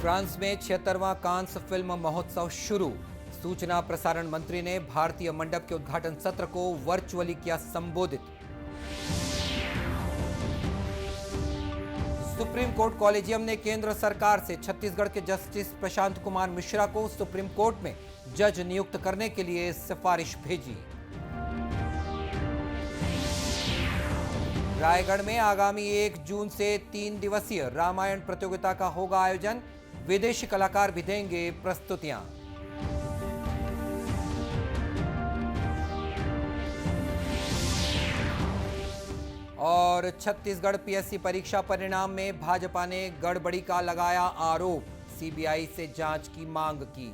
France में 76वां Cannes film महोत्सव शुरू। सूचना प्रसारण मंत्री ने भारतीय मंडप के उद्घाटन सत्र को वर्चुअली किया संबोधित। सुप्रीम कोर्ट कॉलेजियम ने केंद्र सरकार से छत्तीसगढ़ के जस्टिस प्रशांत कुमार मिश्रा को सुप्रीम कोर्ट में जज नियुक्त करने के लिए सिफारिश भेजी। रायगढ़ में आगामी 1 जून से 3 दिवसीय रामायण प्रतियोगिता का होगा आयोजन। विदेशी कलाकार भी देंगे प्रस्तुतियां। और छत्तीसगढ़ पीएससी परीक्षा परिणाम में भाजपा ने गड़बड़ी का लगाया आरोप। सीबीआई से जांच की मांग की।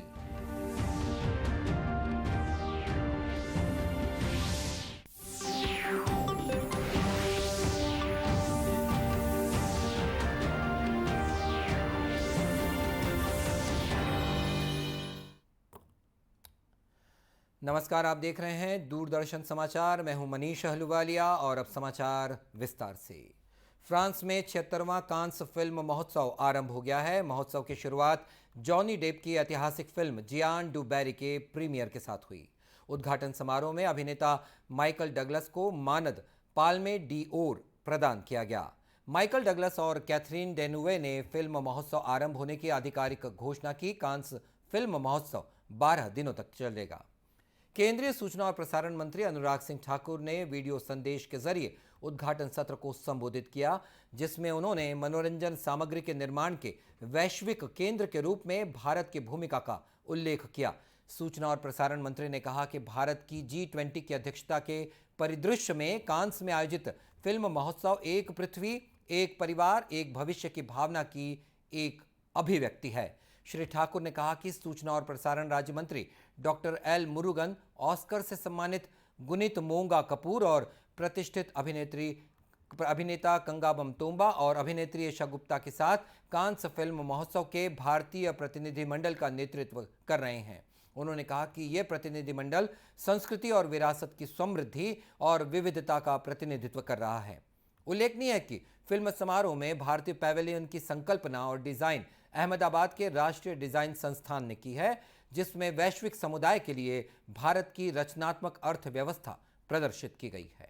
नमस्कार, आप देख रहे हैं दूरदर्शन समाचार। मैं हूं मनीष अहलुवालिया और अब समाचार विस्तार से। फ्रांस में 76वां कांस फिल्म महोत्सव आरंभ हो गया है। महोत्सव की शुरुआत जॉनी डेप की ऐतिहासिक फिल्म जियान डू बैरी के प्रीमियर के साथ हुई। उद्घाटन समारोह में अभिनेता माइकल डगलस को मानद पाल्मे डी ओर प्रदान किया गया। माइकल डगलस और कैथरीन डेनुवे ने फिल्म महोत्सव आरंभ होने की आधिकारिक घोषणा की। कांस फिल्म महोत्सव 12 दिनों तक चलेगा। केंद्रीय सूचना और प्रसारण मंत्री अनुराग सिंह ठाकुर ने वीडियो संदेश के जरिए उद्घाटन सत्र को संबोधित किया, जिसमें उन्होंने मनोरंजन सामग्री के निर्माण के वैश्विक केंद्र के रूप में भारत की भूमिका का उल्लेख किया। सूचना और प्रसारण मंत्री ने कहा कि भारत की G20 की अध्यक्षता के परिदृश्य में कांस में आयोजित फिल्म महोत्सव एक पृथ्वी, एक परिवार, एक भविष्य की भावना की एक अभिव्यक्ति है। श्री ठाकुर ने कहा कि सूचना और प्रसारण राज्य मंत्री डॉक्टर एल मुरुगन, ऑस्कर से सम्मानित गुनीत मोंगा कपूर और प्रतिष्ठित अभिनेता कंगाबम तोम्बा और अभिनेत्री ईशा गुप्ता के साथ कांस फिल्म महोत्सव के भारतीय प्रतिनिधिमंडल का नेतृत्व कर रहे हैं। उन्होंने कहा कि यह प्रतिनिधिमंडल संस्कृति और विरासत की समृद्धि और विविधता का प्रतिनिधित्व कर रहा है। उल्लेखनीय है कि फिल्म समारोह में भारतीय पैवेलियन की संकल्पना और डिजाइन अहमदाबाद के राष्ट्रीय डिजाइन संस्थान ने की है, जिसमें वैश्विक समुदाय के लिए भारत की रचनात्मक अर्थव्यवस्था प्रदर्शित की गई है।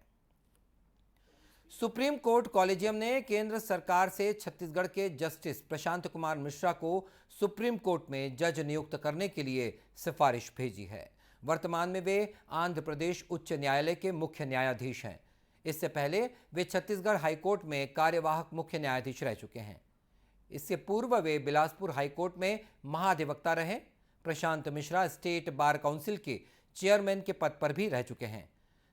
सुप्रीम कोर्ट कॉलेजियम ने केंद्र सरकार से छत्तीसगढ़ के जस्टिस प्रशांत कुमार मिश्रा को सुप्रीम कोर्ट में जज नियुक्त करने के लिए सिफारिश भेजी है। वर्तमान में वे आंध्र प्रदेश उच्च न्यायालय के मुख्य न्यायाधीश हैं। इससे पहले वे छत्तीसगढ़ हाईकोर्ट में कार्यवाहक मुख्य न्यायाधीश रह चुके हैं। इससे पूर्व वे बिलासपुर हाईकोर्ट में महाधिवक्ता रहे। Prashant Mishra state bar council के चेयरमैन के पद पर भी रह चुके हैं।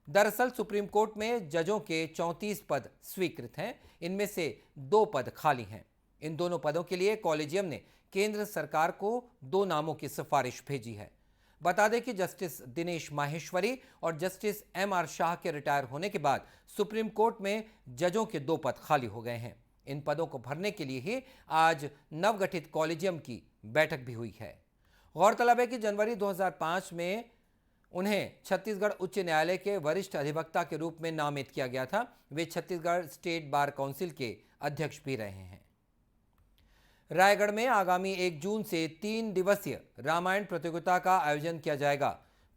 दरअसल सुप्रीम कोर्ट में जजों के 34 पद स्वीकृत हैं। इनमें से 2 पद खाली हैं। इन दोनों पदों के लिए कॉलेजियम ने केंद्र सरकार को 2 नामों की सिफारिश भेजी है। बता दें कि जस्टिस दिनेश माहेश्वरी और जस्टिस MR शाह के रिटायर होने के बाद सुप्रीम कोर्ट में जजों के 2 पद खाली हो गए हैं। इन पदों को भरने के लिए ही आज नवगठित कॉलेजियम की बैठक भी हुई है। गौरतलब है कि जनवरी 2005 में उन्हें छत्तीसगढ़ उच्च न्यायालय के वरिष्ठ अधिवक्ता के रूप में नामित किया गया था। वे छत्तीसगढ़ स्टेट बार काउंसिल के अध्यक्ष भी रहे हैं। रायगढ़ में आगामी 1 जून से 3 दिवसीय रामायण प्रतियोगिता का आयोजन किया जाएगा।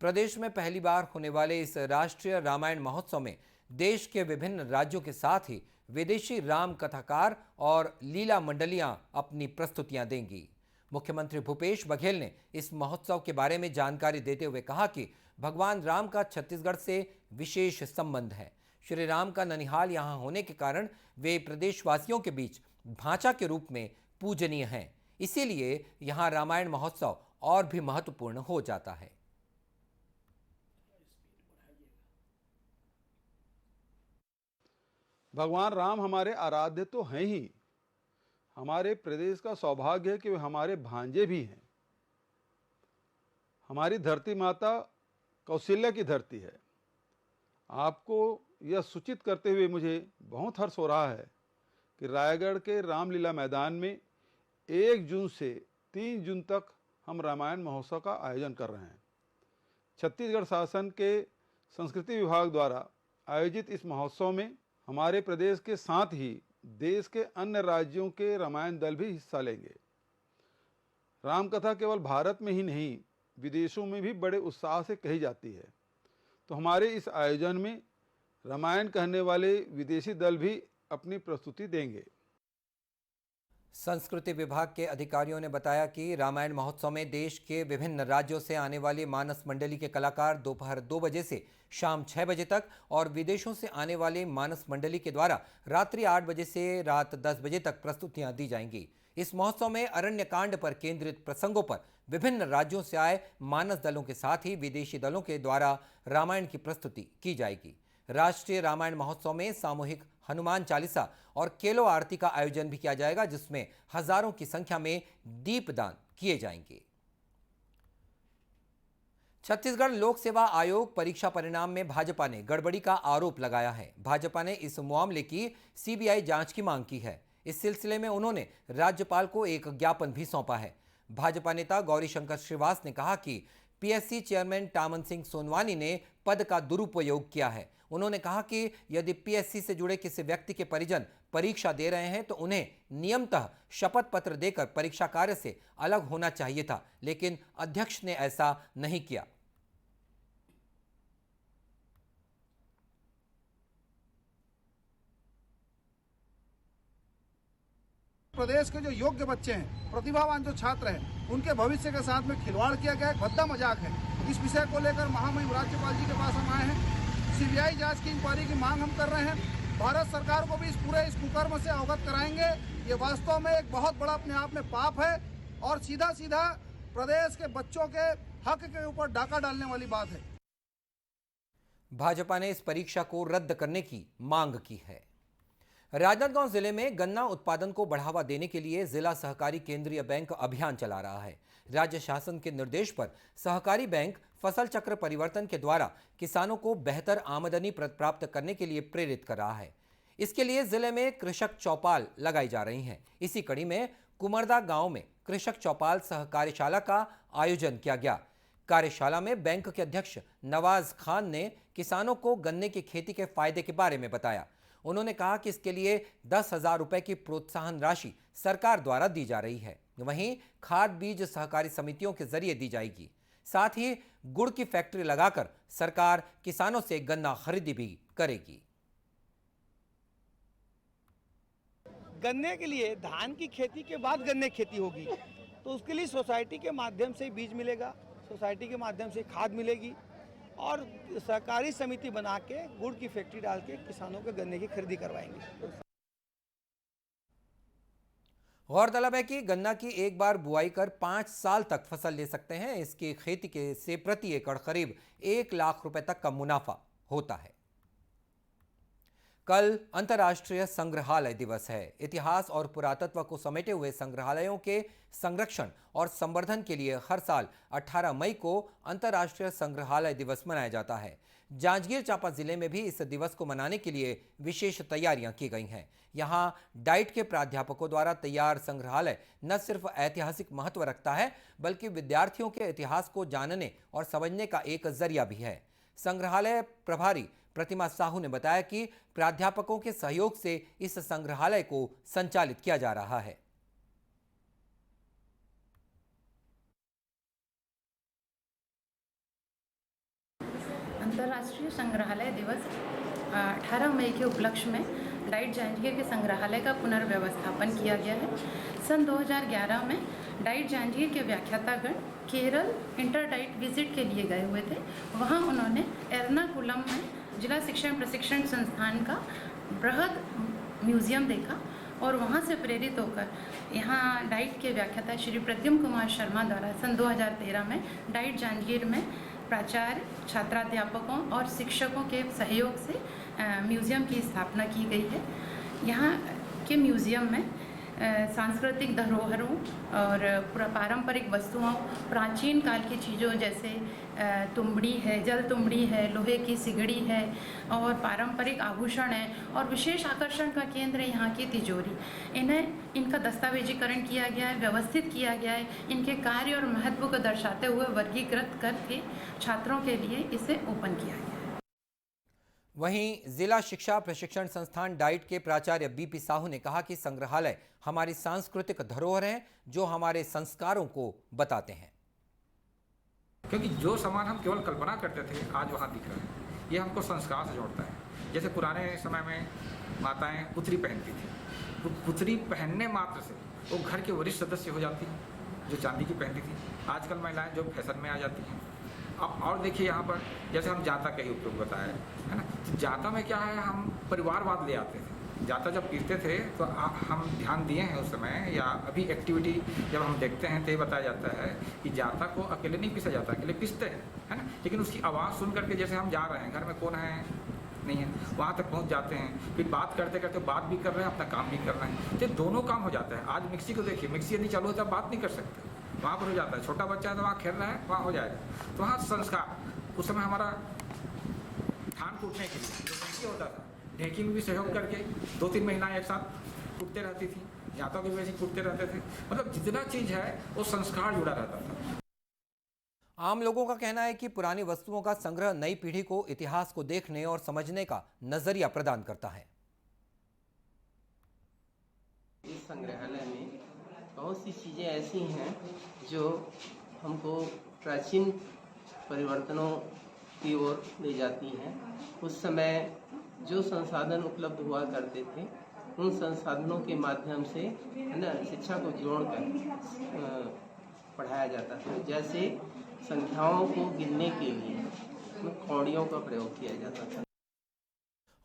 प्रदेश में पहली बार होने वाले इस राष्ट्रीय रामायण महोत्सव में देश के विभिन्न राज्यों के साथ ही विदेशी राम कथाकार और लीला मंडलियां अपनी प्रस्तुतियां देंगी। मुख्यमंत्री भूपेश बघेल ने इस महोत्सव के बारे में जानकारी देते हुए कहा कि भगवान राम का छत्तीसगढ़ से विशेष संबंध है। श्री राम का ननिहाल यहाँ होने के कारण वे प्रदेशवासियों के बीच भांचा के रूप में पूजनीय हैं। इसीलिए यहाँ रामायण महोत्सव और भी महत्वपूर्ण हो जाता है। भगवान राम हमारे आराध्य तो हैं ही, हमारे प्रदेश का सौभाग्य है कि वे हमारे भांजे भी हैं। हमारी धरती माता कौशल्या की धरती है। आपको यह सूचित करते हुए मुझे बहुत हर्ष हो रहा है कि रायगढ़ के रामलीला मैदान में 1 जून से 3 जून तक हम रामायण महोत्सव का आयोजन कर रहे हैं। छत्तीसगढ़ शासन के संस्कृति विभाग द्वारा आयोजित इस महोत्सव में हमारे प्रदेश के साथ ही देश के अन्य राज्यों के रामायण दल भी हिस्सा लेंगे। रामकथा केवल भारत में ही नहीं, विदेशों में भी बड़े उत्साह से कही जाती है। तो हमारे इस आयोजन में रामायण कहने वाले विदेशी दल भी अपनी प्रस्तुति देंगे। संस्कृति विभाग के अधिकारियों ने बताया कि रामायण महोत्सव में देश के विभिन्न राज्यों से आने वाली मानस मंडली के कलाकार दोपहर 2 बजे से शाम 6 बजे तक और विदेशों से आने वाली मानस मंडली के द्वारा रात्रि 8 बजे से रात 10 बजे तक प्रस्तुतियां दी जाएंगी। इस महोत्सव में अरण्य कांड पर केंद्रित प्रसंगों पर विभिन्न राज्यों से आए मानस दलों के साथ ही विदेशी दलों के द्वारा रामायण की प्रस्तुति की जाएगी। राष्ट्रीय रामायण महोत्सव में सामूहिक हनुमान चालीसा और केलो आरती का आयोजन भी किया जाएगा, जिसमें हजारों की संख्या में दीपदान किए जाएंगे। छत्तीसगढ़ लोक सेवा आयोग परीक्षा परिणाम में भाजपा ने गड़बड़ी का आरोप लगाया है। भाजपा ने इस मामले की सीबीआई जांच की मांग की है। इस सिलसिले में उन्होंने राज्यपाल को एक ज्ञापन भी सौंपा है। भाजपा नेता गौरीशंकर श्रीवास ने कहा कि पीएससी चेयरमैन टामन सिंह सोनवानी ने पद का दुरुपयोग किया है। उन्होंने कहा कि यदि पीएससी से जुड़े किसी व्यक्ति के परिजन परीक्षा दे रहे हैं तो उन्हें नियमतः शपथ पत्र देकर परीक्षा कार्य से अलग होना चाहिए था, लेकिन अध्यक्ष ने ऐसा नहीं किया। प्रदेश के जो योग्य बच्चे हैं, प्रतिभावान जो छात्र हैं, उनके भविष्य के साथ में खिलवाड़ किया गया, एक भद्दा मजाक है। इस विषय को लेकर महामहिम राज्यपाल जी के पास हम आए हैं। सीबीआई जांच की इंक्वायरी की मांग हम कर रहे हैं। भारत सरकार को भी इस कुकर्म से अवगत कराएंगे। ये वास्तव में एक बहुत बड़ा अपने आप में पाप है और सीधा सीधा प्रदेश के बच्चों के हक के ऊपर डाका डालने वाली बात है। भाजपा ने इस परीक्षा को रद्द करने की मांग की है। राजनांदगांव जिले में गन्ना उत्पादन को बढ़ावा देने के लिए जिला सहकारी केंद्रीय बैंक अभियान चला रहा है। राज्य शासन के निर्देश पर सहकारी बैंक फसल चक्र परिवर्तन के द्वारा किसानों को बेहतर आमदनी प्राप्त करने के लिए प्रेरित कर रहा है। इसके लिए जिले में कृषक चौपाल लगाई जा रही हैं। इसी कड़ी में कुमरदा गांव में कृषक चौपाल सहकार्यशाला का आयोजन किया गया। कार्यशाला में बैंक के अध्यक्ष नवाज खान ने किसानों को गन्ने की खेती के फायदे के बारे में बताया। उन्होंने कहा कि इसके लिए 10,000 रुपए की प्रोत्साहन राशि सरकार द्वारा दी जा रही है। वहीं खाद बीज सहकारी समितियों के जरिए दी जाएगी। साथ ही गुड़ की फैक्ट्री लगाकर सरकार किसानों से गन्ना खरीदी भी करेगी। गन्ने के लिए धान की खेती के बाद गन्ने खेती होगी, तो उसके लिए सोसाइटी के माध्यम से बीज मिलेगा, सोसाइटी के माध्यम से खाद मिलेगी और सहकारी समिति बना के गुड़ की फैक्ट्री डाल के किसानों के गन्ने की खरीदी करवाएंगे। गौरतलब है कि गन्ना की एक बार बुआई कर 5 साल तक फसल ले सकते हैं। इसकी खेती के से प्रति एकड़ करीब 1 लाख रुपए तक का मुनाफा होता है। कल अंतर्राष्ट्रीय संग्रहालय दिवस है। इतिहास और पुरातत्व को समेटे हुए संग्रहालयों के संरक्षण और संवर्धन के लिए हर साल 18 मई को अंतर्राष्ट्रीय संग्रहालय दिवस मनाया जाता है। जांजगीर चांपा जिले में भी इस दिवस को मनाने के लिए विशेष तैयारियां की गई हैं। यहां डाइट के प्राध्यापकों द्वारा तैयार संग्रहालय न सिर्फ ऐतिहासिक महत्व रखता है, बल्कि विद्यार्थियों के इतिहास को जानने और समझने का एक जरिया भी है। संग्रहालय प्रभारी प्रतिमा साहू ने बताया कि प्राध्यापकों के सहयोग से इस संग्रहालय को संचालित किया जा रहा है। अंतर्राष्ट्रीय संग्रहालय दिवस 18 मई के उपलक्ष्य में डाइट जांजगीर के संग्रहालय का पुनर्व्यवस्थापन किया गया है। सन 2011 में डाइट जांजगीर के व्याख्यातागण केरल इंटर डाइट विजिट के लिए गए हुए थे। वहां उन्होंने एर्नाकुलम में जिला शिक्षण प्रशिक्षण संस्थान का बृहद म्यूजियम देखा और वहां से प्रेरित होकर यहाँ डाइट के व्याख्याता श्री प्रद्युम्न कुमार शर्मा द्वारा सन 2013 में डाइट जांजगीर में प्राचार्य, छात्राध्यापकों और शिक्षकों के सहयोग से म्यूज़ियम की स्थापना की गई है। यहाँ के म्यूज़ियम में सांस्कृतिक धरोहरों और पारंपरिक वस्तुओं, प्राचीन काल की चीज़ों जैसे तुमड़ी है, जल तुमड़ी है, लोहे की सिगड़ी है और पारंपरिक आभूषण है और विशेष आकर्षण का केंद्र यहाँ की तिजोरी। इनका दस्तावेजीकरण किया गया है, व्यवस्थित किया गया है। इनके कार्य और महत्व को दर्शाते हुए वर्गीकृत करके छात्रों के लिए इसे ओपन किया गया है। वहीं जिला शिक्षा प्रशिक्षण संस्थान डाइट के प्राचार्य बीपी साहू ने कहा कि संग्रहालय हमारी सांस्कृतिक धरोहर है जो हमारे संस्कारों को बताते हैं। क्योंकि जो सामान हम केवल कल्पना करते थे आज वहाँ दिख रहा है, ये हमको संस्कार से जोड़ता है। जैसे पुराने समय में माताएं पुतरी पहनती थी, तो पुतरी पहनने मात्र से वो घर के वरिष्ठ सदस्य हो जाती हैं जो चांदी की पहनती थी। आजकल महिलाएं जो फैशन में आ जाती हैं। अब और देखिए यहाँ पर जैसे हम जाता का ही उपयोग बताया है ना, तो जाता में क्या है, हम परिवारवाद ले आते थे। जाता जब पीसते थे तो हम ध्यान दिए हैं उस समय, या अभी एक्टिविटी जब हम देखते हैं तो ये बताया जाता है कि जाता को अकेले नहीं पीसा जाता, अकेले पीसते हैं, है ना, लेकिन उसकी आवाज़ सुन करके जैसे हम जा रहे हैं, घर में कौन है नहीं है, वहाँ तक पहुँच जाते हैं, फिर बात करते करते बात भी कर रहे हैं, अपना काम भी कर रहे हैं, तो दोनों काम हो जाता है। आज मिक्सी को देखिए, मिक्सी यदि चालू होता है बात नहीं कर सकते, वहाँ पर हो जाता है। छोटा बच्चा है तो वहाँ खेल रहा है, वहाँ हो जाएगा। तो वहाँ संस्कार, उस समय हमारा धान कूटने के लिए जो ढेंकी होता था, ढेंकी में भी सहयोग करके 2-3 महिलाएं एक साथ कूटते रहती थी, जातों के भी वैसे कूटते रहते थे। मतलब जितना चीज़ है वो संस्कार जुड़ा रहता था। आम लोगों का कहना है कि पुरानी वस्तुओं का संग्रह नई पीढ़ी को इतिहास को देखने और समझने का नजरिया प्रदान करता है। इस संग्रहालय में बहुत सी चीज़ें ऐसी हैं जो हमको प्राचीन परिवर्तनों की ओर ले जाती हैं। उस समय जो संसाधन उपलब्ध हुआ करते थे, उन संसाधनों के माध्यम से है ना शिक्षा को जोड़कर पढ़ाया जाता था। जैसे संख्याओं को गिनने के लिए कौड़ियों का प्रयोग किया जाता था।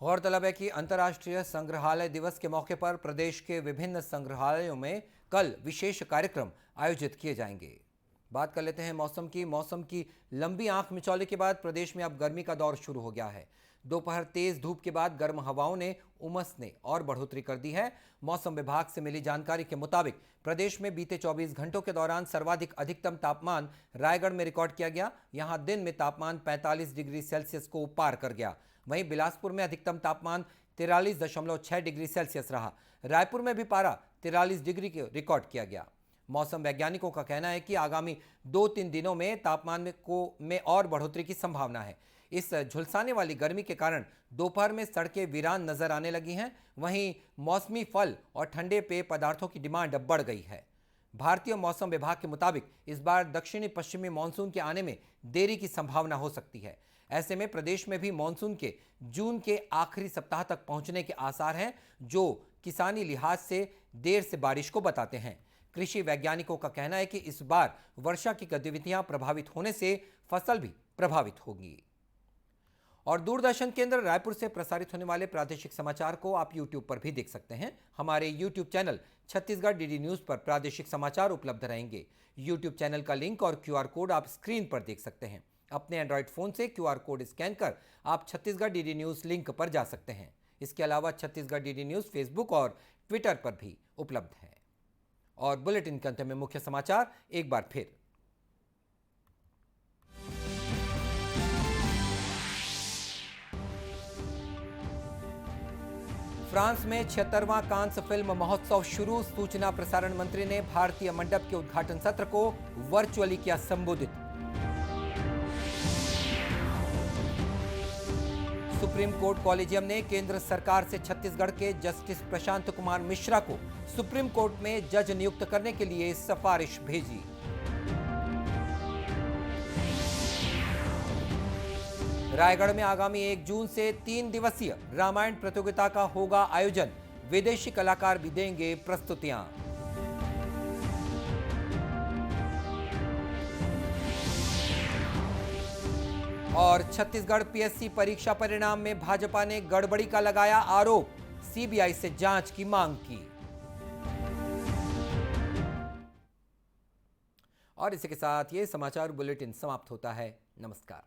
गौरतलब है कि अंतर्राष्ट्रीय संग्रहालय दिवस के मौके पर प्रदेश के विभिन्न संग्रहालयों में कल विशेष कार्यक्रम आयोजित किए जाएंगे। बात कर लेते हैं मौसम की। मौसम की लंबी आंख मिचौले के बाद प्रदेश में अब गर्मी का दौर शुरू हो गया है। दोपहर तेज धूप के बाद गर्म हवाओं ने उमस ने और बढ़ोतरी कर दी है। मौसम विभाग से मिली जानकारी के मुताबिक प्रदेश में बीते 24 घंटों के दौरान सर्वाधिक अधिकतम तापमान रायगढ़ में रिकॉर्ड किया गया। यहां दिन में तापमान 45 डिग्री सेल्सियस को पार कर गया। वहीं बिलासपुर में अधिकतम तापमान 43.6 डिग्री सेल्सियस रहा। रायपुर में भी पारा 43 डिग्री के रिकॉर्ड किया गया। मौसम वैज्ञानिकों का कहना है कि आगामी 2-3 दिनों में तापमान में और बढ़ोतरी की संभावना है। इस झुलसाने वाली गर्मी के कारण दोपहर में सड़कें वीरान नजर आने लगी हैं। वहीं मौसमी फल और ठंडे पेय पदार्थों की डिमांड बढ़ गई है। भारतीय मौसम विभाग के मुताबिक इस बार दक्षिणी पश्चिमी मानसून के आने में देरी की संभावना हो सकती है। ऐसे में प्रदेश में भी मानसून के जून के आखिरी सप्ताह तक पहुंचने के आसार हैं, जो किसानी लिहाज से देर से बारिश को बताते हैं। कृषि वैज्ञानिकों का कहना है कि इस बार वर्षा की गतिविधियां प्रभावित होने से फसल भी प्रभावित होगी। और दूरदर्शन केंद्र रायपुर से प्रसारित होने वाले प्रादेशिक समाचार को आप YouTube पर भी देख सकते हैं। हमारे YouTube channel Chhattisgarh DD news पर प्रादेशिक समाचार उपलब्ध रहेंगे। YouTube चैनल का लिंक और QR कोड आप स्क्रीन पर देख सकते हैं। अपने एंड्रॉइड फोन से QR कोड स्कैन कर आप छत्तीसगढ़ DD न्यूज लिंक पर जा सकते हैं। इसके अलावा छत्तीसगढ़ DD न्यूज फेसबुक और ट्विटर पर भी उपलब्ध है। और बुलेटिन के अंत में मुख्य समाचार एक बार फिर। फ्रांस में 76वां कांस फिल्म महोत्सव शुरू। सूचना प्रसारण मंत्री ने भारतीय मंडप के उद्घाटन सत्र को वर्चुअली किया संबोधित। सुप्रीम कोर्ट कॉलेजियम ने केंद्र सरकार से छत्तीसगढ़ के जस्टिस प्रशांत कुमार मिश्रा को सुप्रीम कोर्ट में जज नियुक्त करने के लिए सिफारिश भेजी। रायगढ़ में आगामी 1 जून से 3 दिवसीय रामायण प्रतियोगिता का होगा आयोजन। विदेशी कलाकार भी देंगे प्रस्तुतियां। और छत्तीसगढ़ PSC परीक्षा परिणाम में भाजपा ने गड़बड़ी का लगाया आरोप। CBI से जांच की मांग की। और इसी के साथ ये समाचार बुलेटिन समाप्त होता है। नमस्कार।